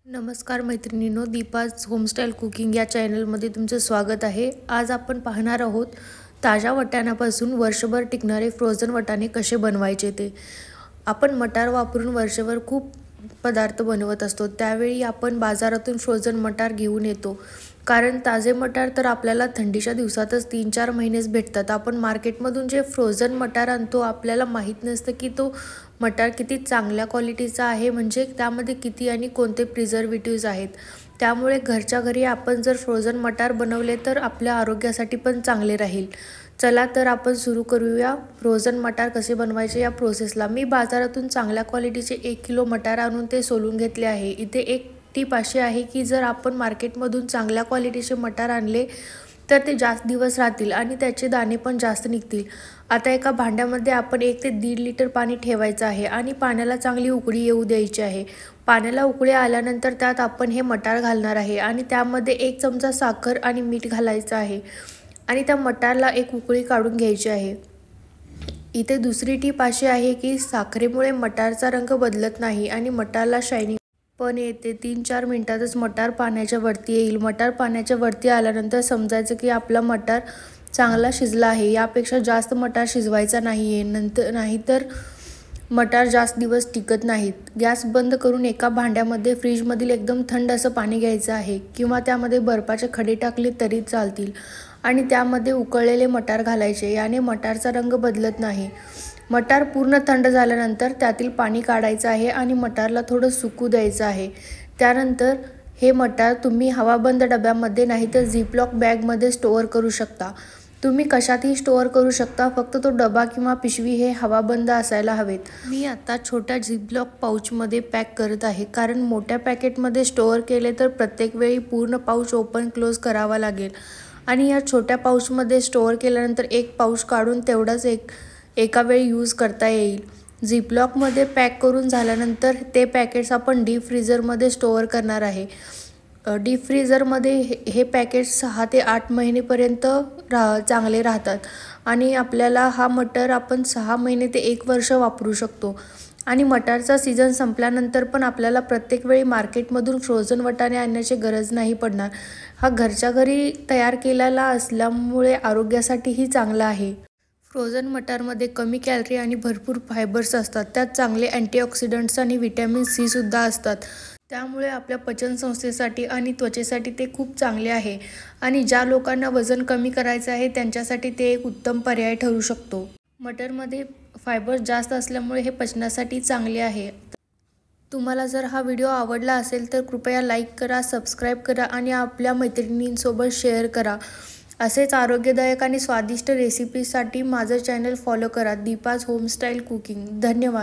नमस्कार मैत्रिणींनो, दीपाज होमस्टाईल कुकिंग या चॅनलमध्ये तुमचं स्वागत आहे। आज आपण पाहणार आहोत ताज्या वाटाण्यापासून वर्षभर टिकणारे फ्रोझन वाटाणे कसे बनवायचे ते। आपण मटार वापरून वर्षभर खूप पदार्थ बनवत असतो, त्यावेळी आपण बाजारातून फ्रोझन मटार घेऊन येतो, कारण ताजे मटार तर आपल्याला थंडीच्या दिवसातच 3-4 महिनेच भेटतात। आपण मार्केटमधून जे फ्रोझन मटार आणतो आपल्याला माहित नसतं की तो मटार किती चांगल्या क्वालिटीचा आहे, म्हणजे त्यामध्ये किती आणि कोणते प्रिझर्वेटिव्हज आहेत। त्यामुळे घरच्या घरी आपण जर फ्रोझन मटार बनवले तर आपल्या आरोग्यासाठी पण चांगले राहील। चला तर आपण सुरू करूया फ्रोझन मटार कसे बनवायचे या प्रोसेसला। मी बाजारातून चांगल्या क्वालिटीचे 1 किलो मटार आणून ते सोलून घेतले आहे। इथे एक टिप अशी आहे की जर आपण मार्केटमधून चांगल्या क्वालिटीचे मटार आणले तर ते जास्त दिवस राहतील आणि त्याचे दाणे पण जास्त निघतील। आता एका भांड्यामध्ये आपण 1 ते 1.5 लिटर पाणी ठेवायचं आहे आणि पाण्याला चांगली उकळी येऊ द्यायची आहे। पाण्याला उकळी आल्यानंतर त्यात आपण हे मटार घालणार आहे आणि त्यामध्ये 1 चमचा साखर आणि मीठ घालायचं आहे आणि त्या मटारला एक उकळी काढून घ्यायची आहे। इथे दुसरी टिप अशी आहे की साखरेमुळे मटारचा रंग बदलत नाही आणि मटारला शायनिंग पण येते। 3-4 मिनिटातच मटार पाण्याच्या वरती येईल। मटार पाण्याच्या वरती आल्यानंतर समजायचं की आपला मटार चांगला शिजला आहे। यापेक्षा जास्त मटार शिजवायचा नाहीये, नाहीतर मटार जास्त दिवस टिकत नाहीत। गॅस बंद करून एका भांड्यामध्ये फ्रीजमधील एकदम थंड असं पाणी घ्यायचं आहे किंवा त्यामध्ये बर्फाचे खडे टाकले तरी चालतील आणि त्यामध्ये उकळलेले मटार घालायचे। याने मटारचा रंग बदलत नाही। मटार पूर्ण थंड झाल्यानंतर त्यातील पाणी काढायचं आहे आणि मटारला थोडं सुकू द्यायचं आहे। त्यानंतर हे मटार तुम्ही हवाबंद डब्यामध्ये नाहीतर झिपलॉक बॅगमध्ये स्टोअर करू शकता। तुम्ही कशातही स्टोअर करू शकता, फक्त तो डबा किंवा पिशवी हे हवाबंद असायला हवेत। मी आता छोट्या झिपलॉक पाऊचमध्ये पॅक करत आहे, कारण मोठ्या पॅकेटमध्ये स्टोअर केले तर प्रत्येक वेळी पूर्ण पाऊच ओपन क्लोज करावा लागेल आणि या छोट्या पाऊचमध्ये स्टोअर केल्यानंतर एक पाऊच काढून तेवढाच एका वेळी यूज करता येईल। झिपलॉकमध्ये पॅक करून झाल्यानंतर ते पॅकेट्स आपण डीप फ्रीझरमध्ये स्टोअर करणार आहे। डीप फ्रीझरमध्ये हे पॅकेट 6 ते 8 महिनेपर्यंत चांगले राहतात आणि आपल्याला हा मटार आपण 6 महिने ते 1 वर्ष वापरू शकतो। आणि मटारचा सीझन संपल्यानंतर पण आपल्याला प्रत्येक वेळी मार्केटमधून फ्रोझन वाटाणे आणण्याची गरज नाही पडणार। हा घरच्या घरी तयार केलेला असल्यामुळे आरोग्यासाठीही चांगला आहे। फ्रोझन मटारमध्ये कमी कॅलरी आणि भरपूर फायबर्स असतात, त्यात चांगले अँटीऑक्सिडंट्स आणि व्हिटॅमिन सी सुद्धा असतात। त्यामुळे आपल्या पचनसंस्थेसाठी आणि त्वचेसाठी ते खूप चांगले आहे आणि ज्या लोकांना वजन कमी करायचं आहे त्यांच्यासाठी ते एक उत्तम पर्याय ठरू शकतो। मटारमध्ये फायबर्स जास्त असल्यामुळे हे पचनासाठी चांगले आहे। तुम्हाला जर हा व्हिडिओ आवडला असेल तर कृपया लाईक करा, सबस्क्राईब करा आणि आपल्या मैत्रिणींसोबत शेअर करा। असेच आरोग्यदायक आणि स्वादिष्ट रेसिपीसाठी माझं चॅनल फॉलो करा, दीपाज होमस्टाईल कुकिंग। धन्यवाद।